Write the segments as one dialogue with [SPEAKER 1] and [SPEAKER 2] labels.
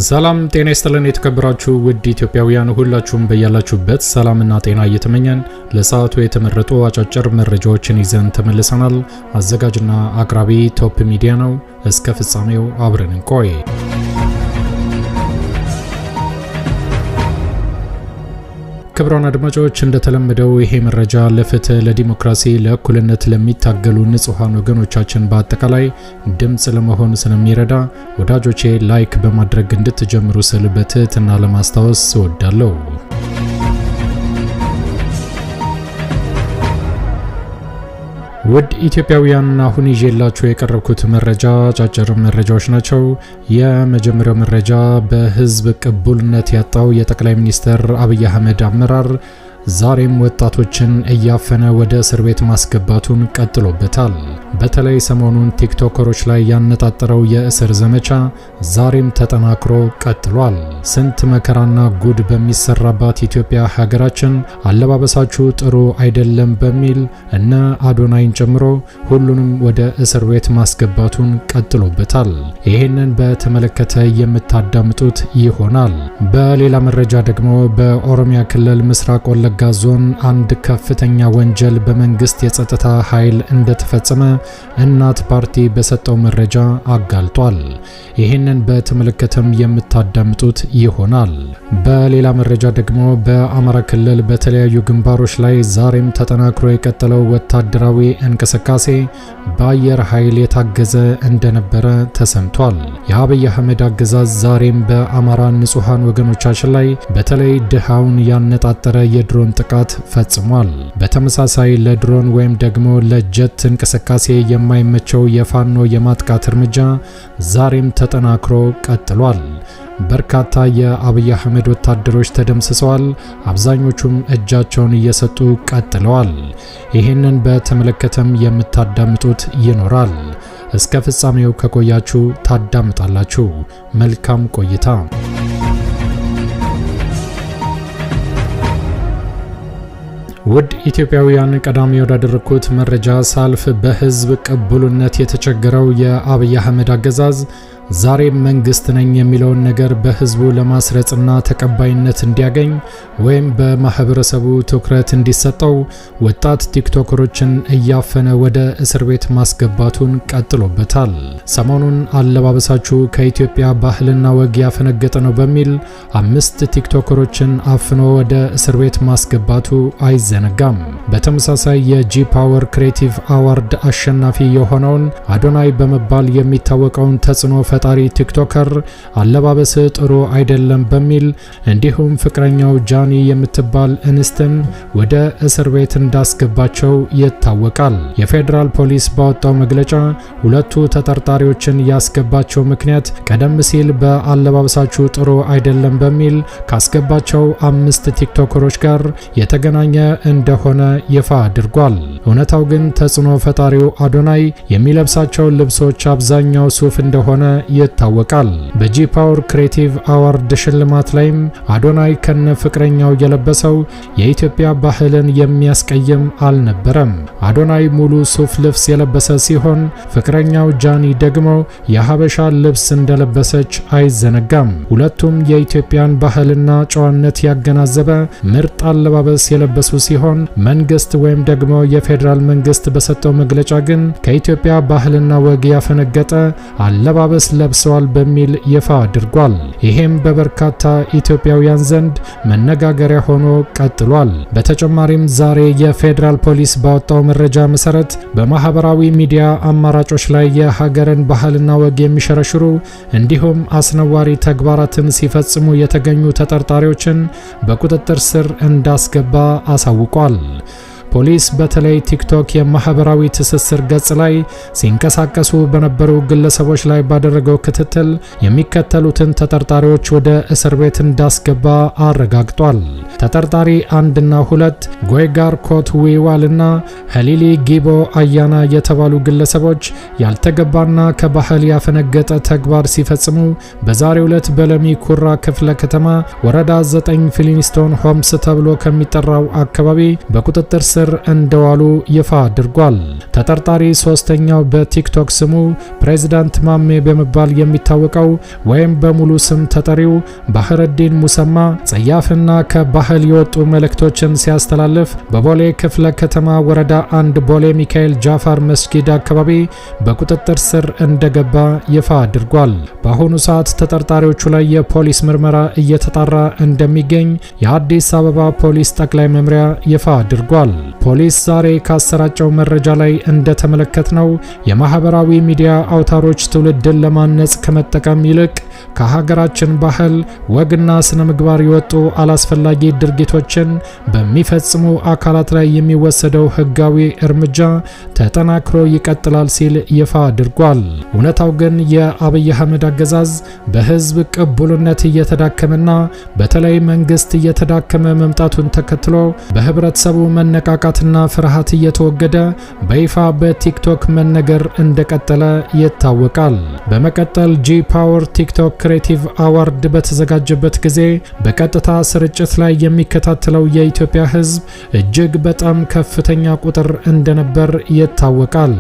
[SPEAKER 1] ሰላም ጤና ይስጥልን የተከበራችሁ ውድ ኢትዮጵያውያን ሁላችሁም በያላችሁበት ሰላምና ጤና እየተመኘን ለሰዓቱ የተመረጡ አጫጭር መረጃዎችን ይዘን ተመልሰናል። አዘጋጅና አቅራቢ ቶፕ ሚዲያ ነው። እስከ ፍጻሜው አብረን እንቆይ። ክቡራን አድማጮች እንደተለመደው ይሄ መረጃ ለፍትህ፣ ለዲሞክራሲ፣ ለእኩልነት ለሚታገሉ ንጹሃን ወገኖቻችን በአጠቃላይ ድምጽ ለመሆን ስለሚረዳ ወዳጆቼ ላይክ በማድረግ እንድትጀምሩ ስል በትህትና ለማስታወስ እወዳለሁ። ውድ ኢትዮጵያውያን አሁን ይዤላችሁ የቀረብኩት መረጃ አጫጭር መረጃዎች ናቸው። የመጀመሪያው መረጃ በህዝብ ቅቡልነት ያጣው የጠቅላይ ሚኒስትር አብይ አህመድ አመራር ዛሬም ወጣቶችን እያፈነ ወደ እስር ቤት ማስገባቱን ቀጥሎበታል። በተለይ ሰሞኑን ቲክቶከሮች ላይ ያነጣጠረው የእስር ዘመቻ ዛሬም ተጠናክሮ ቀጥሏል። ስንት መከራና ጉድ በሚሰራባት ኢትዮጵያ ሀገራችን አለባበሳችሁ ጥሩ አይደለም በሚል እነ አዶናይን ጨምሮ ሁሉንም ወደ እስር ቤት ማስገባቱን ቀጥሎበታል። ይህንን በተመለከተ የምታዳምጡት ይሆናል። በሌላ መረጃ ደግሞ በኦሮሚያ ክልል ምስራቅ ወለጋ ዞን አንድ ከፍተኛ ወንጀል በመንግስት የጸጥታ ኃይል እንደተፈጸመ እናት ፓርቲ በሰጠው መረጃ አጋልጧል። ይህንን በተመለከተም የምታዳምጡት ይሆናል። በሌላ መረጃ ደግሞ በአማራ ክልል በተለያዩ ግንባሮች ላይ ዛሬም ተጠናክሮ የቀጠለው ወታደራዊ እንቅስቃሴ በአየር ኃይል የታገዘ እንደነበረ ተሰምቷል። የአብይ አህመድ አገዛዝ ዛሬም በአማራ ንጹሃን ወገኖቻችን ላይ በተለይ ድሃውን ያነጣጠረ የድሮን ጥቃት ፈጽሟል። በተመሳሳይ ለድሮን ወይም ደግሞ ለጀት እንቅስቃሴ የማይመቸው የፋኖ የማጥቃት እርምጃ ዛሬም ተጠናክሮ ቀጥሏል። በርካታ የአብይ አህመድ ወታደሮች ተደምስሰዋል። አብዛኞቹም እጃቸውን እየሰጡ ቀጥለዋል። ይህንን በተመለከተም የምታዳምጡት ይኖራል። እስከ ፍጻሜው ከቆያችሁ ታዳምጣላችሁ። መልካም ቆይታ። ውድ ኢትዮጵያውያን ቀዳሚ ወዳደረኩት መረጃ ሳልፍ በህዝብ ቅቡልነት የተቸገረው የአብይ አህመድ አገዛዝ ዛሬ መንግስት ነኝ የሚለውን ነገር በህዝቡ ለማስረጽና ተቀባይነት እንዲያገኝ ወይም በማህበረሰቡ ትኩረት እንዲሰጠው ወጣት ቲክቶከሮችን እያፈነ ወደ እስር ቤት ማስገባቱን ቀጥሎበታል። ሰሞኑን አለባበሳችሁ ከኢትዮጵያ ባህልና ወግ ያፈነገጠ ነው በሚል 5 ቲክቶከሮችን አፍኖ ወደ እስር ቤት ማስገባቱ አይዘነጋም። በተመሳሳይ የጂ ፓወር ክሬቲቭ አዋርድ አሸናፊ የሆነውን አዶናይ በመባል የሚታወቀውን ተጽዕኖ ፈጣሪ ቲክቶከር አለባበስ ጥሩ አይደለም በሚል እንዲሁም ፍቅረኛው ጃኒ የምትባል እንስትን ወደ እስር ቤት እንዳስገባቸው ይታወቃል። የፌዴራል ፖሊስ ባወጣው መግለጫ ሁለቱ ተጠርጣሪዎችን ያስገባቸው ምክንያት ቀደም ሲል በአለባበሳቸው ጥሩ አይደለም በሚል ካስገባቸው 5 ቲክቶከሮች ጋር የተገናኘ እንደሆነ ይፋ አድርጓል። እውነታው ግን ተጽዕኖ ፈጣሪው አዶናይ የሚለብሳቸው ልብሶች አብዛኛው ሱፍ እንደሆነ ይታወቃል። በጂ ፓወር ክሬቲቭ አዋርድ ሽልማት ላይም አዶናይ ከነ ፍቅረኛው የለበሰው የኢትዮጵያ ባህልን የሚያስቀይም አልነበረም። አዶናይ ሙሉ ሱፍ ልብስ የለበሰ ሲሆን ፍቅረኛው ጃኒ ደግሞ የሀበሻ ልብስ እንደለበሰች አይዘነጋም። ሁለቱም የኢትዮጵያን ባህልና ጨዋነት ያገናዘበ ምርጥ አለባበስ የለበሱ ሲሆን መንግስት ወይም ደግሞ የፌዴራል መንግስት በሰጠው መግለጫ ግን ከኢትዮጵያ ባህልና ወግ ያፈነገጠ አለባበስ ለብሰዋል በሚል ይፋ አድርጓል። ይሄም በበርካታ ኢትዮጵያውያን ዘንድ መነጋገሪያ ሆኖ ቀጥሏል። በተጨማሪም ዛሬ የፌዴራል ፖሊስ ባወጣው መረጃ መሰረት በማህበራዊ ሚዲያ አማራጮች ላይ የሀገርን ባህልና ወግ የሚሸረሽሩ እንዲሁም አስነዋሪ ተግባራትን ሲፈጽሙ የተገኙ ተጠርጣሪዎችን በቁጥጥር ስር እንዳስገባ አሳውቋል። ፖሊስ በተለይ ቲክቶክ የማህበራዊ ትስስር ገጽ ላይ ሲንቀሳቀሱ በነበሩ ግለሰቦች ላይ ባደረገው ክትትል የሚከተሉትን ተጠርጣሪዎች ወደ እስር ቤት እንዳስገባ አረጋግጧል። ተጠርጣሪ 1 እና 2 ጎይጋር ኮት ዊዋልና ሀሊሊ ጊቦ አያና የተባሉ ግለሰቦች ያልተገባና ከባህል ያፈነገጠ ተግባር ሲፈጽሙ በዛሬው ዕለት በለሚ ኩራ ክፍለ ከተማ ወረዳ 9 ፊሊንስቶን ሆምስ ተብሎ ከሚጠራው አካባቢ በቁጥጥር ስር እንደዋሉ ይፋ አድርጓል። ተጠርጣሪ ሶስተኛው በቲክቶክ ስሙ ፕሬዝዳንት ማሜ በመባል የሚታወቀው ወይም በሙሉ ስም ተጠሪው ባህረዲን ሙሰማ ጸያፍና ከባህል የወጡ መልእክቶችን ሲያስተላልፍ በቦሌ ክፍለ ከተማ ወረዳ 1 ቦሌ ሚካኤል ጃፋር መስጊድ አካባቢ በቁጥጥር ስር እንደገባ ይፋ አድርጓል። በአሁኑ ሰዓት ተጠርጣሪዎቹ ላይ የፖሊስ ምርመራ እየተጣራ እንደሚገኝ የአዲስ አበባ ፖሊስ ጠቅላይ መምሪያ ይፋ አድርጓል። ፖሊስ ዛሬ ካሰራጨው መረጃ ላይ እንደተመለከትነው የማህበራዊ ሚዲያ አውታሮች ትውልድን ለማነጽ ከመጠቀም ይልቅ ከሀገራችን ባህል ወግና ስነ ምግባር የወጡ አላስፈላጊ ድርጊቶችን በሚፈጽሙ አካላት ላይ የሚወሰደው ህጋዊ እርምጃ ተጠናክሮ ይቀጥላል ሲል ይፋ አድርጓል። እውነታው ግን የአብይ አህመድ አገዛዝ በህዝብ ቅቡልነት እየተዳከመና በተለይ መንግስት እየተዳከመ መምጣቱን ተከትሎ በህብረተሰቡ መነቃቃትና ፍርሃት እየተወገደ በይፋ በቲክቶክ መነገር እንደቀጠለ ይታወቃል። በመቀጠል ጂ ፓወር ቲክቶክ ክሬቲቭ አዋርድ በተዘጋጀበት ጊዜ በቀጥታ ስርጭት ላይ የሚከታተለው የኢትዮጵያ ህዝብ እጅግ በጣም ከፍተኛ ቁጥር እንደነበር ይታወቃል።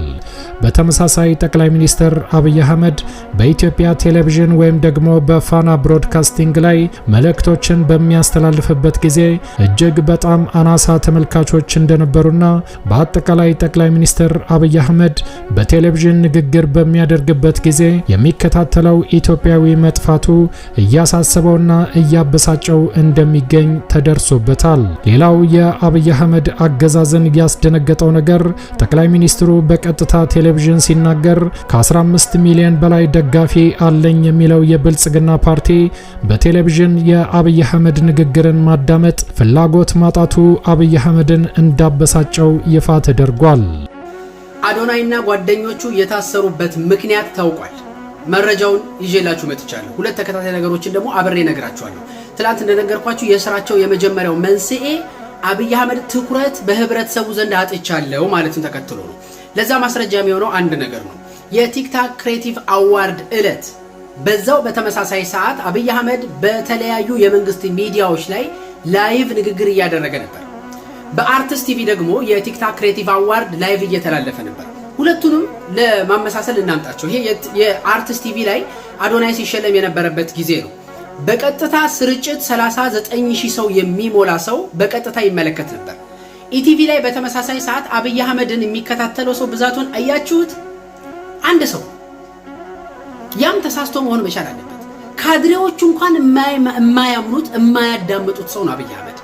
[SPEAKER 1] በተመሳሳይ ጠቅላይ ሚኒስትር አብይ አህመድ በኢትዮጵያ ቴሌቪዥን ወይም ደግሞ በፋና ብሮድካስቲንግ ላይ መልእክቶችን በሚያስተላልፍበት ጊዜ እጅግ በጣም አናሳ ተመልካቾች እንደነበሩና በአጠቃላይ ጠቅላይ ሚኒስትር አብይ አህመድ በቴሌቪዥን ንግግር በሚያደርግበት ጊዜ የሚከታተለው ኢትዮጵያዊ መጥፋቱ እያሳሰበውና እያበሳጨው እንደሚገኝ ተደርሶበታል። ሌላው የአብይ አህመድ አገዛዝን ያስደነገጠው ነገር ጠቅላይ ሚኒስትሩ በቀጥታ ቴሌቪዥን ሲናገር ከ15 ሚሊዮን በላይ ደጋፊ አለኝ የሚለው የብልጽግና ፓርቲ በቴሌቪዥን የአብይ አህመድ ንግግርን ማዳመጥ ፍላጎት ማጣቱ አብይ አህመድን እንዳበሳጨው ይፋ ተደርጓል።
[SPEAKER 2] አዶናይና ጓደኞቹ የታሰሩበት ምክንያት ታውቋል። መረጃውን ይዤላችሁ መጥቻለሁ። ሁለት ተከታታይ ነገሮችን ደግሞ አብሬ ነግራችኋለሁ። ትላንት እንደነገርኳችሁ የስራቸው የመጀመሪያው መንስኤ አብይ አህመድ ትኩረት በህብረተሰቡ ዘንድ አጥቻለሁ ማለትን ተከትሎ ነው። ለዛ ማስረጃ የሚሆነው አንድ ነገር ነው። የቲክቶክ ክሬቲቭ አዋርድ ዕለት በዛው በተመሳሳይ ሰዓት አብይ አህመድ በተለያዩ የመንግስት ሚዲያዎች ላይ ላይቭ ንግግር እያደረገ ነበር። በአርቲስት ቲቪ ደግሞ የቲክቶክ ክሬቲቭ አዋርድ ላይቭ እየተላለፈ ነበር። ሁለቱንም ለማመሳሰል እናምጣቸው። ይሄ የአርቲስት ቲቪ ላይ አዶናይ ሲሸለም የነበረበት ጊዜ ነው። በቀጥታ ስርጭት 39000 ሰው የሚሞላ ሰው በቀጥታ ይመለከት ነበር። ኢቲቪ ላይ በተመሳሳይ ሰዓት አብይ አህመድን የሚከታተለው ሰው ብዛቱን አያችሁት? አንድ ሰው። ያም ተሳስቶ መሆን መቻል አለበት። ካድሬዎቹ እንኳን የማያምኑት የማያዳምጡት ሰው ነው አብይ አህመድ።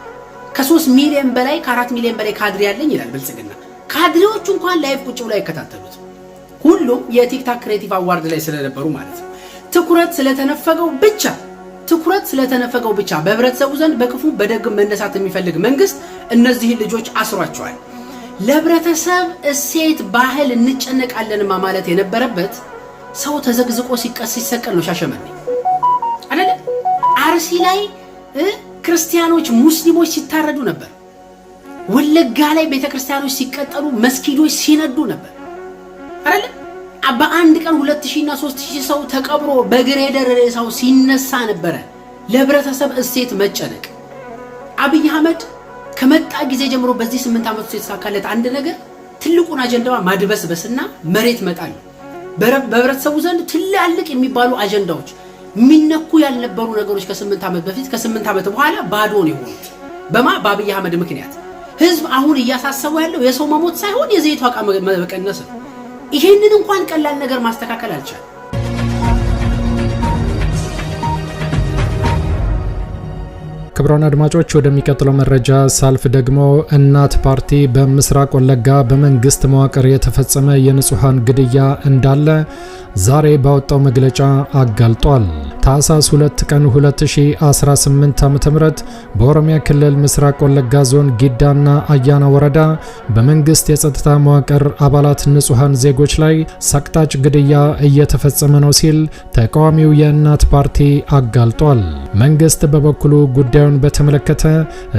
[SPEAKER 2] ከ3 ሚሊዮን በላይ ከ4 ሚሊዮን በላይ ካድሬ ያለኝ ይላል ብልጽግና። ካድሬዎቹ እንኳን ላይቭ ቁጭ ብለው አይከታተሉት። ሁሉም የቲክቶክ ክሬቲቭ አዋርድ ላይ ስለነበሩ ማለት ነው። ትኩረት ስለተነፈገው ብቻ በህብረተሰቡ ዘንድ በክፉ በደግም መነሳት የሚፈልግ መንግስት እነዚህን ልጆች አስሯቸዋል። ለህብረተሰብ እሴት ባህል እንጨነቃለንማ ማለት የነበረበት ሰው ተዘግዝቆ ሲሰቀል ነው ሻሸመኔ አይደለ? አርሲ ላይ ክርስቲያኖች ሙስሊሞች ሲታረዱ ነበር። ወለጋ ላይ ቤተክርስቲያኖች ሲቀጠሉ መስጊዶች ሲነዱ ነበር አይደለ? በአንድ ቀን 2000 እና 3000 ሰው ተቀብሮ በግሬደር ሬሳው ሲነሳ ነበረ። ለህብረተሰብ እሴት መጨነቅ አብይ አህመድ ከመጣ ጊዜ ጀምሮ በዚህ 8 ዓመት ውስጥ የተሳካለት አንድ ነገር ትልቁን አጀንዳዋ ማድበስበስና መሬት መጣል ነው። በህብረተሰቡ ዘንድ ትላልቅ የሚባሉ አጀንዳዎች የሚነኩ ያልነበሩ ነገሮች ከ8 ዓመት በፊት ከ8 ዓመት በኋላ ባዶ ነው የሆኑት። በአብይ አህመድ ምክንያት ህዝብ አሁን እያሳሰበው ያለው የሰው መሞት ሳይሆን የዘይት ዋጋ መቀነስ ነው። ይሄንን እንኳን ቀላል ነገር ማስተካከል አልቻለም።
[SPEAKER 1] ክቡራን አድማጮች ወደሚቀጥለው መረጃ ሳልፍ ደግሞ እናት ፓርቲ በምስራቅ ወለጋ በመንግስት መዋቅር የተፈጸመ የንጹሃን ግድያ እንዳለ ዛሬ ባወጣው መግለጫ አጋልጧል። ታህሳስ 2 ቀን 2018 ዓ.ም በኦሮሚያ ክልል ምስራቅ ወለጋ ዞን ጊዳና አያና ወረዳ በመንግስት የጸጥታ መዋቅር አባላት ንጹሃን ዜጎች ላይ ሰቅጣጭ ግድያ እየተፈጸመ ነው ሲል ተቃዋሚው የእናት ፓርቲ አጋልጧል። መንግስት በበኩሉ ጉዳዩን በተመለከተ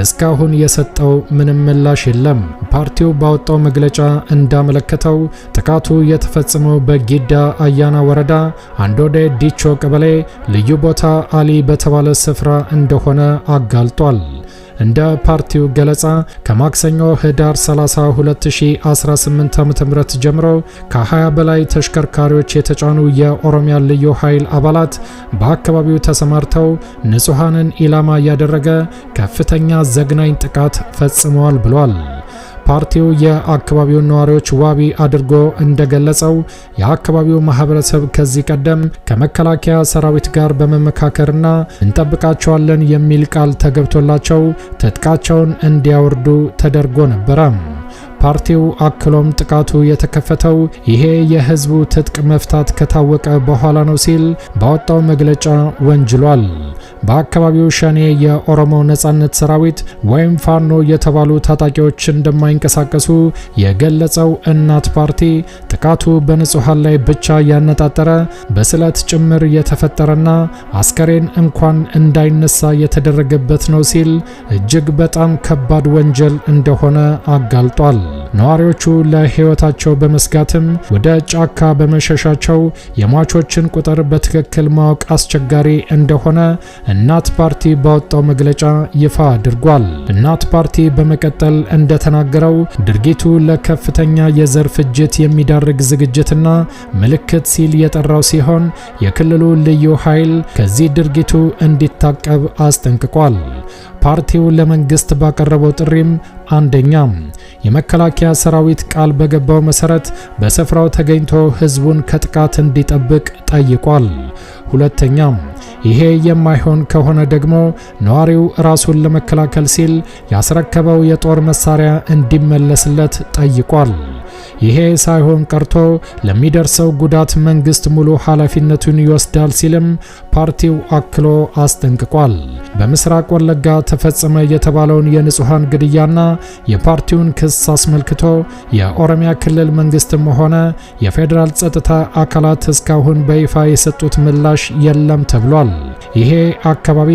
[SPEAKER 1] እስካሁን የሰጠው ምንም ምላሽ የለም። ፓርቲው ባወጣው መግለጫ እንዳመለከተው ጥቃቱ የተፈጸመው በጊዳ አያና ወረዳ አንዶዴ ዲቾ ቀበሌ ልዩ ቦታ አሊ በተባለ ስፍራ እንደሆነ አጋልጧል። እንደ ፓርቲው ገለጻ ከማክሰኞ ህዳር 30 2018 ዓ.ም ጀምሮ ከ20 በላይ ተሽከርካሪዎች የተጫኑ የኦሮሚያ ልዩ ኃይል አባላት በአካባቢው ተሰማርተው ንጹሃንን ኢላማ ያደረገ ከፍተኛ ዘግናኝ ጥቃት ፈጽመዋል ብሏል። ፓርቲው የአካባቢው ነዋሪዎች ዋቢ አድርጎ እንደገለጸው የአካባቢው ማህበረሰብ ከዚህ ቀደም ከመከላከያ ሰራዊት ጋር በመመካከርና እንጠብቃቸዋለን የሚል ቃል ተገብቶላቸው ትጥቃቸውን እንዲያወርዱ ተደርጎ ነበረ። ፓርቲው አክሎም ጥቃቱ የተከፈተው ይሄ የህዝቡ ትጥቅ መፍታት ከታወቀ በኋላ ነው ሲል ባወጣው መግለጫ ወንጅሏል። በአካባቢው ሸኔ የኦሮሞ ነጻነት ሰራዊት ወይም ፋኖ የተባሉ ታጣቂዎች እንደማይንቀሳቀሱ የገለጸው እናት ፓርቲ ጥቃቱ በንጹሃን ላይ ብቻ ያነጣጠረ በስለት ጭምር የተፈጠረና አስከሬን እንኳን እንዳይነሳ የተደረገበት ነው ሲል እጅግ በጣም ከባድ ወንጀል እንደሆነ አጋልጧል። ነዋሪዎቹ ለህይወታቸው በመስጋትም ወደ ጫካ በመሸሻቸው የሟቾችን ቁጥር በትክክል ማወቅ አስቸጋሪ እንደሆነ እናት ፓርቲ ባወጣው መግለጫ ይፋ አድርጓል። እናት ፓርቲ በመቀጠል እንደተናገረው ድርጊቱ ለከፍተኛ የዘር ፍጅት የሚዳርግ ዝግጅትና ምልክት ሲል የጠራው ሲሆን የክልሉ ልዩ ኃይል ከዚህ ድርጊቱ እንዲታቀብ አስጠንቅቋል። ፓርቲው ለመንግስት ባቀረበው ጥሪም አንደኛ የመከላከያ ሰራዊት ቃል በገባው መሰረት በስፍራው ተገኝቶ ህዝቡን ከጥቃት እንዲጠብቅ ጠይቋል። ሁለተኛ ይሄ የማይሆን ከሆነ ደግሞ ነዋሪው ራሱን ለመከላከል ሲል ያስረከበው የጦር መሳሪያ እንዲመለስለት ጠይቋል። ይሄ ሳይሆን ቀርቶ ለሚደርሰው ጉዳት መንግስት ሙሉ ኃላፊነቱን ይወስዳል ሲልም ፓርቲው አክሎ አስጠንቅቋል። በምስራቅ ወለጋ ተፈጸመ የተባለውን የንጹሃን ግድያና የፓርቲውን ክስ አስመልክቶ የኦሮሚያ ክልል መንግስትም ሆነ የፌዴራል ጸጥታ አካላት እስካሁን በይፋ የሰጡት ምላሽ የለም ተብሏል። ይሄ አካባቢ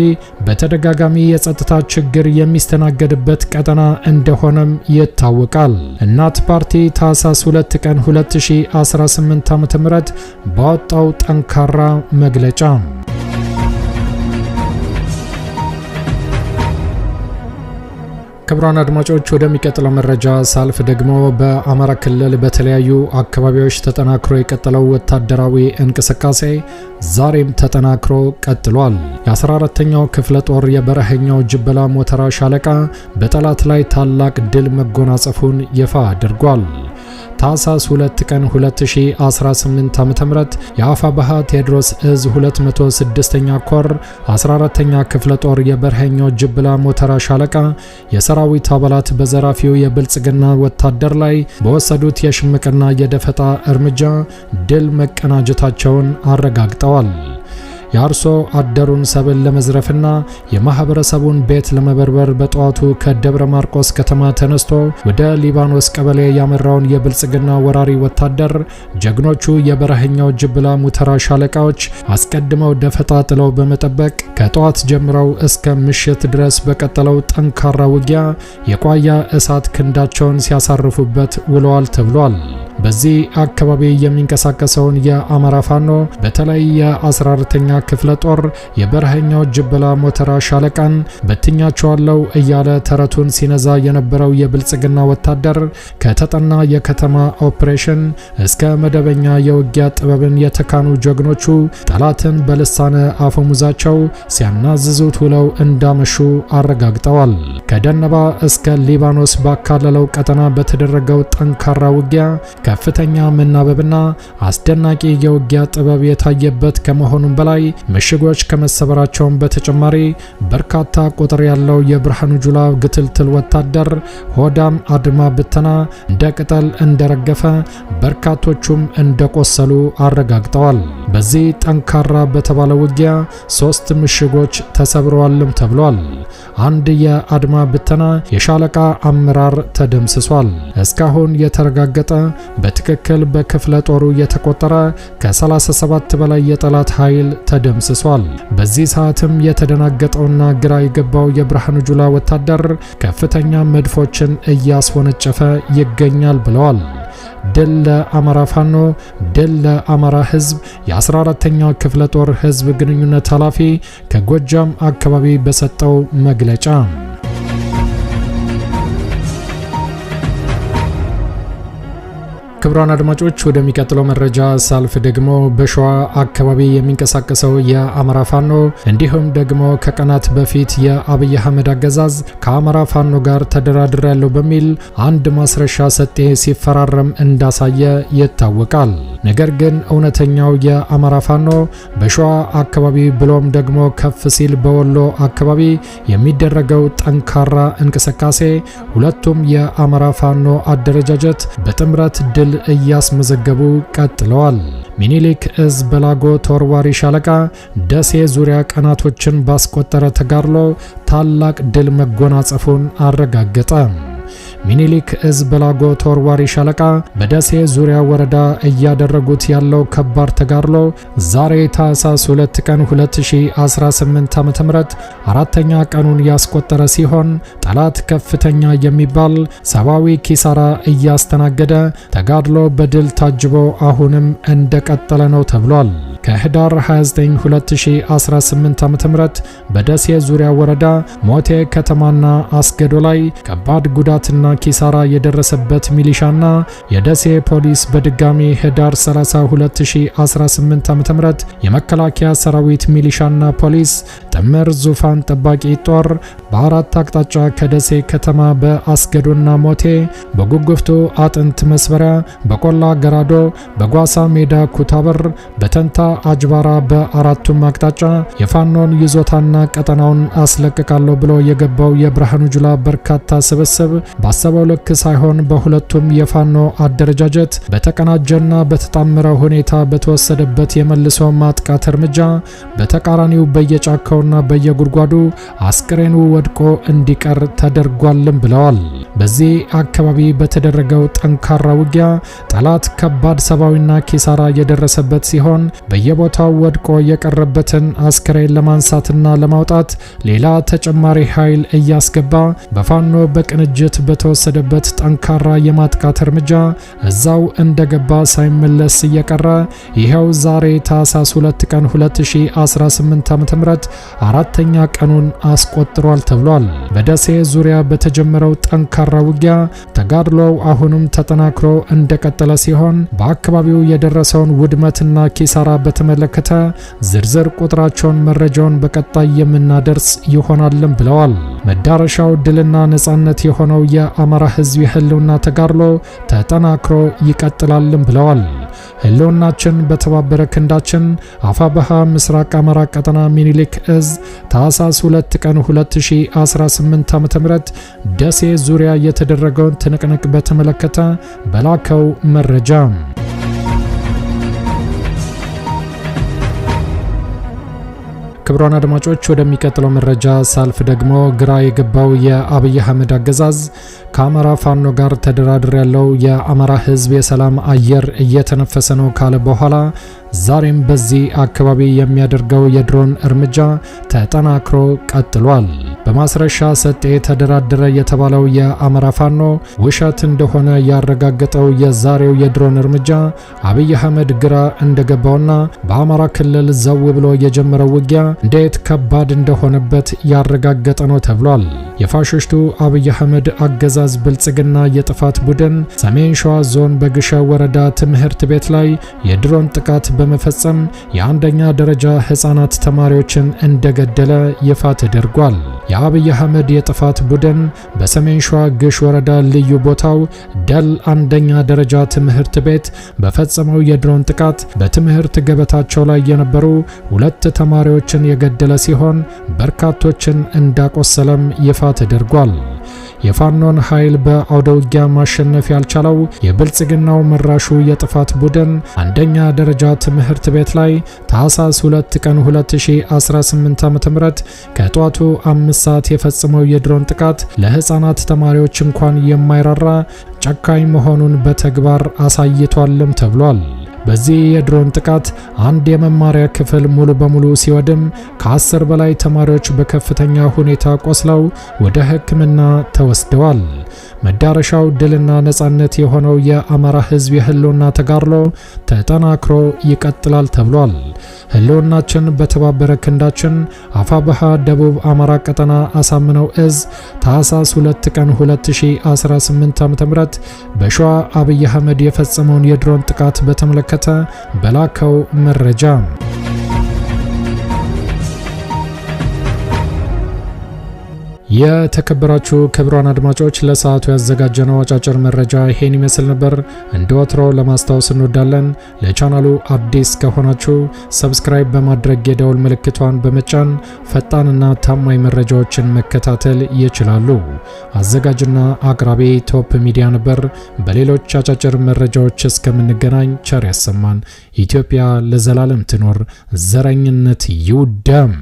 [SPEAKER 1] በተደጋጋሚ የጸጥታ ችግር የሚስተናገድበት ቀጠና እንደሆነም ይታወቃል። እናት ፓርቲ ታህሳስ 2 ቀን 2018 ዓ.ም ባወጣው ጠንካራ መግለጫ ክቡራን አድማጮች ወደሚቀጥለው መረጃ ሳልፍ ደግሞ በአማራ ክልል በተለያዩ አካባቢዎች ተጠናክሮ የቀጠለው ወታደራዊ እንቅስቃሴ ዛሬም ተጠናክሮ ቀጥሏል። የ14ኛው ክፍለ ጦር የበረሃኛው ጅበላ ሞተራ ሻለቃ በጠላት ላይ ታላቅ ድል መጎናጸፉን ይፋ አድርጓል። ታህሳስ 2 ቀን 2018 ዓ.ም የአፋባሃ ቴዎድሮስ እዝ 206ኛ ኮር 14ኛ ክፍለ ጦር የበረሃኛው ጅበላ ሞተራ ሻለቃ የሰራዊት አባላት በዘራፊው የብልጽግና ወታደር ላይ በወሰዱት የሽምቅና የደፈጣ እርምጃ ድል መቀናጀታቸውን አረጋግጠዋል። የአርሶ አደሩን ሰብል ለመዝረፍና የማህበረሰቡን ቤት ለመበርበር በጠዋቱ ከደብረ ማርቆስ ከተማ ተነስቶ ወደ ሊባኖስ ቀበሌ ያመራውን የብልጽግና ወራሪ ወታደር ጀግኖቹ የበረሃኛው ጅበላ ሙተራ ሻለቃዎች አስቀድመው ደፈጣ ጥለው በመጠበቅ ከጠዋት ጀምረው እስከ ምሽት ድረስ በቀጠለው ጠንካራ ውጊያ የቋያ እሳት ክንዳቸውን ሲያሳርፉበት ውለዋል ተብሏል። በዚህ አካባቢ የሚንቀሳቀሰውን የአማራ ፋኖ በተለይ የ14ኛ ክፍለ ጦር የበረሃኛው ጅበላ ሞተራ ሻለቃን በትኛቸዋለው እያለ ተረቱን ሲነዛ የነበረው የብልጽግና ወታደር ከተጠና የከተማ ኦፕሬሽን እስከ መደበኛ የውጊያ ጥበብን የተካኑ ጀግኖቹ ጠላትን በልሳነ አፈሙዛቸው ሲያናዝዙት ውለው እንዳመሹ አረጋግጠዋል። ከደነባ እስከ ሊባኖስ ባካለለው ቀጠና በተደረገው ጠንካራ ውጊያ ከፍተኛ መናበብና አስደናቂ የውጊያ ጥበብ የታየበት ከመሆኑም በላይ ምሽጎች ከመሰበራቸውም በተጨማሪ በርካታ ቁጥር ያለው የብርሃኑ ጁላ ግትልትል ወታደር ሆዳም አድማ ብተና እንደ ቅጠል እንደረገፈ በርካቶቹም እንደቆሰሉ አረጋግጠዋል። በዚህ ጠንካራ በተባለ ውጊያ 3 ምሽጎች ተሰብረዋልም ተብሏል። አንድ የአድማ ብተና የሻለቃ አመራር ተደምስሷል። እስካሁን የተረጋገጠ በትክክል በክፍለ ጦሩ የተቆጠረ ከ37 በላይ የጠላት ኃይል ተደምስሷል። በዚህ ሰዓትም የተደናገጠውና ግራ የገባው የብርሃኑ ጁላ ወታደር ከፍተኛ መድፎችን እያስወነጨፈ ይገኛል ብለዋል። ድል ለአማራ ፋኖ፣ ድል ለአማራ ህዝብ። የ14ኛው ክፍለ ጦር ህዝብ ግንኙነት ኃላፊ ከጎጃም አካባቢ በሰጠው መግለጫ ክብራን አድማጮች ወደሚቀጥለው መረጃ ሳልፍ ደግሞ በሸዋ አካባቢ የሚንቀሳቀሰው የአማራ ፋኖ እንዲሁም ደግሞ ከቀናት በፊት የአብይ አህመድ አገዛዝ ከአማራ ፋኖ ጋር ተደራድሬያለሁ በሚል አንድ ማስረሻ ሰጤ ሲፈራረም እንዳሳየ ይታወቃል። ነገር ግን እውነተኛው የአማራ ፋኖ በሸዋ አካባቢ ብሎም ደግሞ ከፍ ሲል በወሎ አካባቢ የሚደረገው ጠንካራ እንቅስቃሴ ሁለቱም የአማራ ፋኖ አደረጃጀት በጥምረት ድል እያስመዘገቡ ቀጥለዋል። ሚኒሊክ እዝ በላጎ ተወርዋሪ ሻለቃ ደሴ ዙሪያ ቀናቶችን ባስቆጠረ ተጋድሎ ታላቅ ድል መጎናጸፉን አረጋገጠ። ሚኒሊክ እዝ በላጎ ተወርዋሪ ሻለቃ በደሴ ዙሪያ ወረዳ እያደረጉት ያለው ከባድ ተጋድሎ ዛሬ ታህሳስ 2 ቀን 2018 ዓ.ም አራተኛ ቀኑን ያስቆጠረ ሲሆን ጠላት ከፍተኛ የሚባል ሰብአዊ ኪሳራ እያስተናገደ ተጋድሎ በድል ታጅቦ አሁንም እንደቀጠለ ነው ተብሏል። ከህዳር 29 2018 ዓ.ም በደሴ ዙሪያ ወረዳ ሞቴ ከተማና አስገዶ ላይ ከባድ ጉዳትና ኪሳራ የደረሰበት ሚሊሻና የደሴ ፖሊስ በድጋሚ ህዳር 30 2018 ዓ.ም የመከላከያ ሰራዊት ሚሊሻና ፖሊስ ጥምር ዙፋን ጠባቂ ጦር በአራት አቅጣጫ ከደሴ ከተማ በአስገዶና ሞቴ በጉጉፍቱ አጥንት መስበሪያ በቆላ ገራዶ በጓሳ ሜዳ ኩታበር በተንታ አጅባራ በአራቱም አቅጣጫ የፋኖን ይዞታና ቀጠናውን አስለቅቃለሁ ብሎ የገባው የብርሃኑ ጁላ በርካታ ስብስብ ባሰበው ልክ ሳይሆን በሁለቱም የፋኖ አደረጃጀት በተቀናጀና በተጣመረ ሁኔታ በተወሰደበት የመልሶ ማጥቃት እርምጃ በተቃራኒው በየጫካውና በየጉድጓዱ አስክሬኑ ወድቆ እንዲቀር ተደርጓልም ብለዋል። በዚህ አካባቢ በተደረገው ጠንካራ ውጊያ ጠላት ከባድ ሰብአዊና ኪሳራ የደረሰበት ሲሆን በየቦታው ወድቆ የቀረበትን አስክሬን ለማንሳትና ለማውጣት ሌላ ተጨማሪ ኃይል እያስገባ በፋኖ በቅንጅት በተወሰደበት ጠንካራ የማጥቃት እርምጃ እዛው እንደገባ ሳይመለስ እየቀረ ይሄው ዛሬ ታህሳስ 2 ቀን 2018 ዓ.ም አራተኛ ቀኑን አስቆጥሯል ተብሏል። በደሴ ዙሪያ በተጀመረው ጠንካራ ውጊያ ተጋድሎው አሁንም ተጠናክሮ እንደቀጠለ ሲሆን በአካባቢው የደረሰውን ውድመትና ኪሳራ በተመለከተ ዝርዝር ቁጥራቸውን መረጃውን በቀጣይ የምናደርስ ይሆናልም ብለዋል። መዳረሻው ድልና ነጻነት የሆነው የአማራ ህዝብ የህልውና ተጋድሎ ተጠናክሮ ይቀጥላልም ብለዋል። ህልውናችን በተባበረ ክንዳችን። አፋብኃ ምስራቅ አማራ ቀጠና ሚኒሊክ እዝ ታህሳስ 2 ቀን 2018 ዓ.ም ደሴ ዙሪያ የተደረገውን ትንቅንቅ በተመለከተ በላከው መረጃ ክብራን አድማጮች ወደሚቀጥለው መረጃ ሳልፍ ደግሞ ግራ የገባው የአብይ አህመድ አገዛዝ ከአማራ ፋኖ ጋር ተደራድሬያለሁ፣ የአማራ ህዝብ የሰላም አየር እየተነፈሰ ነው ካለ በኋላ ዛሬም በዚህ አካባቢ የሚያደርገው የድሮን እርምጃ ተጠናክሮ ቀጥሏል። በማስረሻ ሰጤ ተደራደረ የተባለው የአማራ ፋኖ ውሸት እንደሆነ ያረጋገጠው የዛሬው የድሮን እርምጃ አብይ አህመድ ግራ እንደገባውና በአማራ ክልል ዘው ብሎ የጀመረው ውጊያ እንዴት ከባድ እንደሆነበት ያረጋገጠ ነው ተብሏል። የፋሽስቱ አብይ አህመድ አገዛዝ ብልጽግና የጥፋት ቡድን ሰሜን ሸዋ ዞን በግሸ ወረዳ ትምህርት ቤት ላይ የድሮን ጥቃት በመፈጸም የአንደኛ ደረጃ ህፃናት ተማሪዎችን እንደገደለ ይፋ ተደርጓል። የአብይ አህመድ የጥፋት ቡድን በሰሜን ሸዋ ግሽ ወረዳ ልዩ ቦታው ደል አንደኛ ደረጃ ትምህርት ቤት በፈጸመው የድሮን ጥቃት በትምህርት ገበታቸው ላይ የነበሩ 2 ተማሪዎችን የገደለ ሲሆን በርካቶችን እንዳቆሰለም ይፋ ተደርጓል። የፋኖን ኃይል በአውደ ውጊያ ማሸነፍ ያልቻለው የብልጽግናው መራሹ የጥፋት ቡድን አንደኛ ደረጃ ትምህርት ቤት ላይ ታህሳስ 2 ቀን 2018 ዓ.ም ከጧቱ 5 ሰዓት የፈጸመው የድሮን ጥቃት ለህፃናት ተማሪዎች እንኳን የማይራራ ጨካኝ መሆኑን በተግባር አሳይቷልም ተብሏል። በዚህ የድሮን ጥቃት አንድ የመማሪያ ክፍል ሙሉ በሙሉ ሲወድም ከ10 በላይ ተማሪዎች በከፍተኛ ሁኔታ ቆስለው ወደ ሕክምና ተወስደዋል። መዳረሻው ድልና ነጻነት የሆነው የአማራ ሕዝብ የህልውና ተጋድሎ ተጠናክሮ ይቀጥላል ተብሏል። ህልውናችን በተባበረ ክንዳችን። አፋብኃ ደቡብ አማራ ቀጠና አሳምነው እዝ ታህሳስ 2 ቀን 2018 ዓ.ም በሸዋ አብይ አህመድ የፈጸመውን የድሮን ጥቃት በተመለከተ በላከው መረጃ የተከበራችሁ ክቡራን አድማጮች ለሰዓቱ ያዘጋጀነው አጫጭር መረጃ ይሄን ይመስል ነበር። እንደወትሮ ለማስታወስ እንወዳለን ለቻናሉ አዲስ ከሆናችሁ ሰብስክራይብ በማድረግ የደውል ምልክቷን በመጫን ፈጣንና ታማኝ መረጃዎችን መከታተል ይችላሉ። አዘጋጅና አቅራቢ ቶፕ ሚዲያ ነበር። በሌሎች አጫጭር መረጃዎች እስከምንገናኝ ቸር ያሰማን። ኢትዮጵያ ለዘላለም ትኖር። ዘረኝነት ይውደም።